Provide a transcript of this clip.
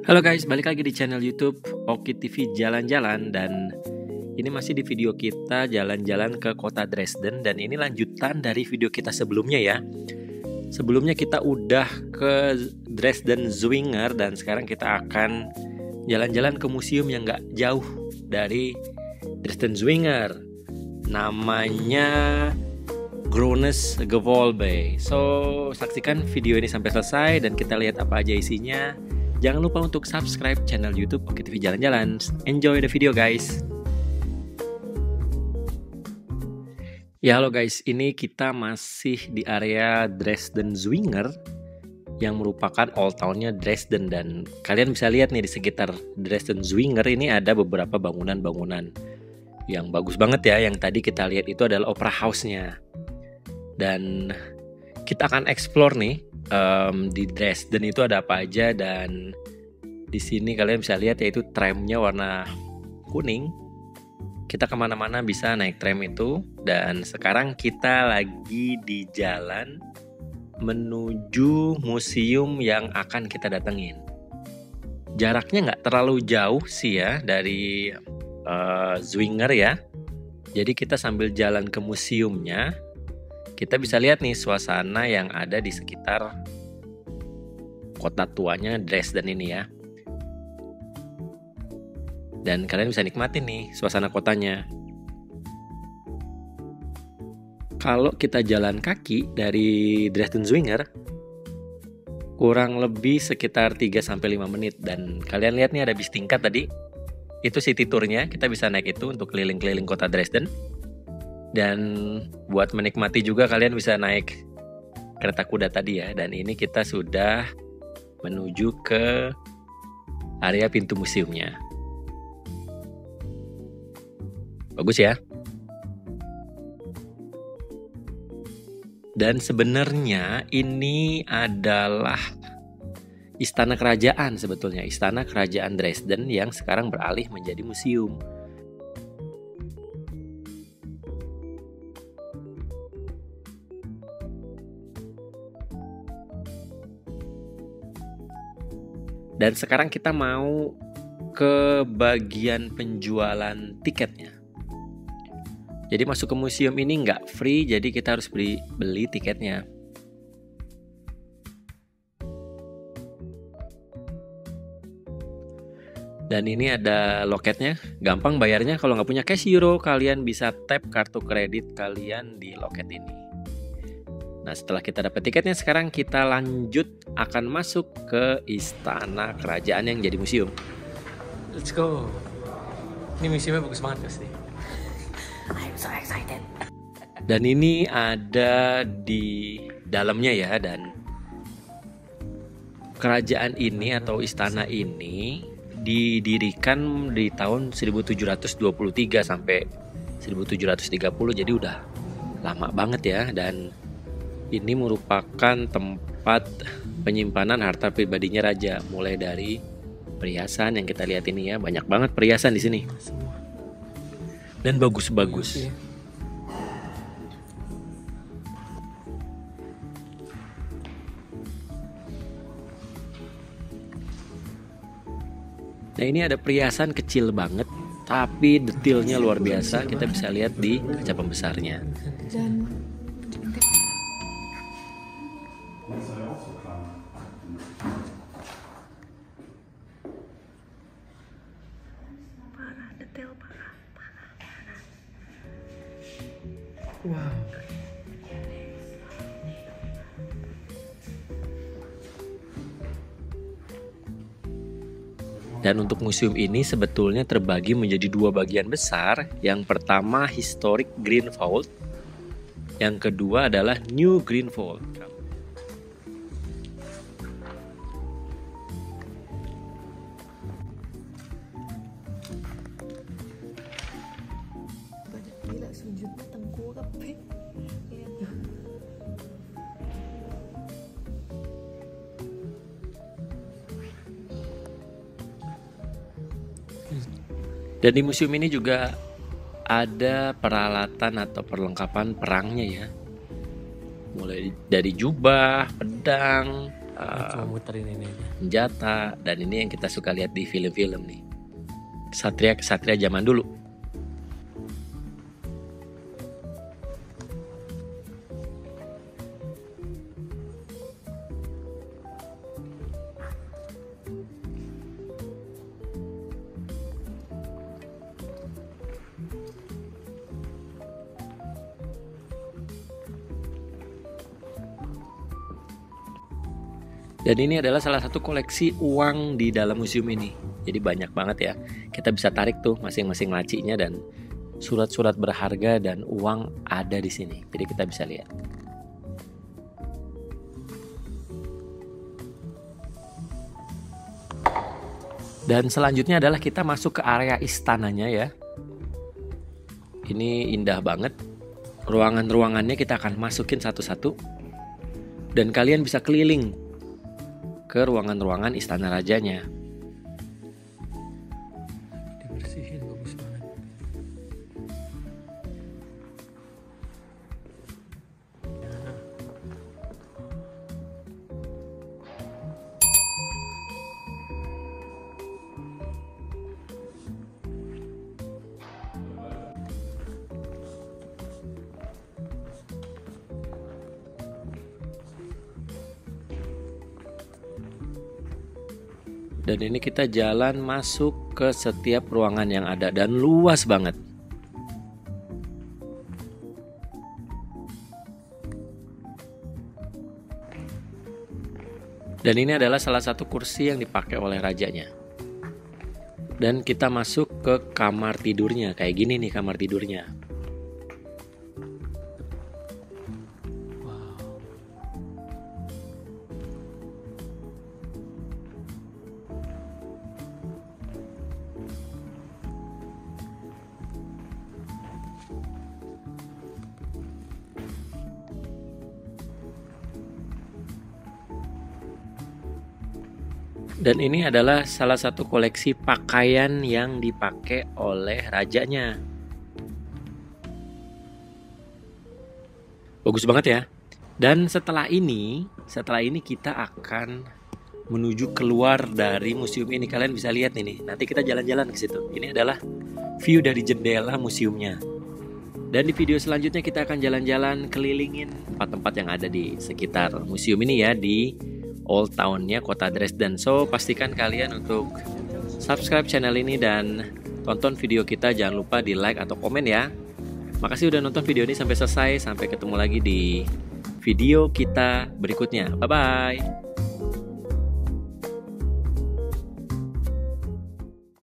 Halo guys, balik lagi di channel YouTube Oki TV Jalan-Jalan. Dan ini masih di video kita jalan-jalan ke kota Dresden. Dan ini lanjutan dari video kita sebelumnya ya. Sebelumnya kita udah ke Dresden Zwinger. Dan sekarang kita akan jalan-jalan ke museum yang gak jauh dari Dresden Zwinger. Namanya Grünes Gewölbe. So, saksikan video ini sampai selesai dan kita lihat apa aja isinya. Jangan lupa untuk subscribe channel YouTube Oki TV Jalan-Jalan. Enjoy the video guys. Ya halo guys, ini kita masih di area Dresden Zwinger yang merupakan old town-nya Dresden. Dan kalian bisa lihat nih di sekitar Dresden Zwinger ini ada beberapa bangunan-bangunan yang bagus banget ya. Yang tadi kita lihat itu adalah Opera House-nya. Dan kita akan explore nih di Dresden itu ada apa aja. Dan di sini kalian bisa lihat yaitu tramnya warna kuning. Kita kemana-mana bisa naik tram itu. Dan sekarang kita lagi di jalan menuju museum yang akan kita datengin. Jaraknya nggak terlalu jauh sih ya dari Zwinger ya. Jadi kita sambil jalan ke museumnya, kita bisa lihat nih suasana yang ada di sekitar kota tuanya Dresden ini ya. Dan kalian bisa nikmatin nih suasana kotanya. Kalau kita jalan kaki dari Dresden Zwinger, kurang lebih sekitar 3-5 menit. Dan kalian lihat nih ada bis tingkat tadi. Itu city tournya, kita bisa naik itu untuk keliling-keliling kota Dresden. Dan buat menikmati juga kalian bisa naik kereta kuda tadi ya. Dan ini kita sudah menuju ke area pintu museumnya. Bagus ya. Dan sebenarnya ini adalah istana kerajaan sebetulnya. Istana kerajaan Dresden yang sekarang beralih menjadi museum. Dan sekarang kita mau ke bagian penjualan tiketnya. Jadi masuk ke museum ini nggak free, jadi kita harus beli tiketnya. Dan ini ada loketnya, gampang bayarnya. Kalau nggak punya cash euro, kalian bisa tap kartu kredit kalian di loket ini. Nah setelah kita dapat tiketnya, sekarang kita lanjut akan masuk ke istana kerajaan yang jadi museum. Let's go. Ini museumnya bagus banget pasti. I'm so excited. Dan ini ada di dalamnya ya. Dan kerajaan ini atau istana ini didirikan di tahun 1723 sampai 1730. Jadi udah lama banget ya. Dan ini merupakan tempat penyimpanan harta pribadinya raja. Mulai dari perhiasan yang kita lihat ini ya, banyak banget perhiasan di sini. Dan bagus-bagus. Nah ini ada perhiasan kecil banget, tapi detailnya luar biasa. Kita bisa lihat di kaca pembesarnya. Wow. Dan untuk museum ini sebetulnya terbagi menjadi dua bagian besar. Yang pertama Historic Greenwald, yang kedua adalah New Greenwald. Dan di museum ini juga ada peralatan atau perlengkapan perangnya ya. Mulai dari jubah, pedang, Cuma muterin ini aja. senjata, dan ini yang kita suka lihat di film-film nih. Kesatria zaman dulu. Dan ini adalah salah satu koleksi uang di dalam museum ini. Jadi banyak banget ya. Kita bisa tarik tuh masing-masing lacinya, dan surat-surat berharga dan uang ada di sini. Jadi kita bisa lihat. Dan selanjutnya adalah kita masuk ke area istananya ya. Ini indah banget. Ruangan-ruangannya kita akan masukin satu-satu. Dan kalian bisa keliling ke ruangan-ruangan istana rajanya. Dibersihin bagus banget. Dan ini kita jalan masuk ke setiap ruangan yang ada, dan luas banget. Dan ini adalah salah satu kursi yang dipakai oleh rajanya. Dan kita masuk ke kamar tidurnya. Kayak gini nih kamar tidurnya. Dan ini adalah salah satu koleksi pakaian yang dipakai oleh rajanya. Bagus banget ya. Dan setelah ini kita akan menuju keluar dari museum ini. Kalian bisa lihat nih. Nanti kita jalan-jalan ke situ. Ini adalah view dari jendela museumnya. Dan di video selanjutnya kita akan jalan-jalan kelilingin tempat-tempat yang ada di sekitar museum ini ya, di Old Town-nya kota Dresden. So pastikan kalian untuk subscribe channel ini dan tonton video kita. Jangan lupa di like atau komen ya. Makasih udah nonton video ini sampai selesai. Sampai ketemu lagi di video kita berikutnya. Bye bye.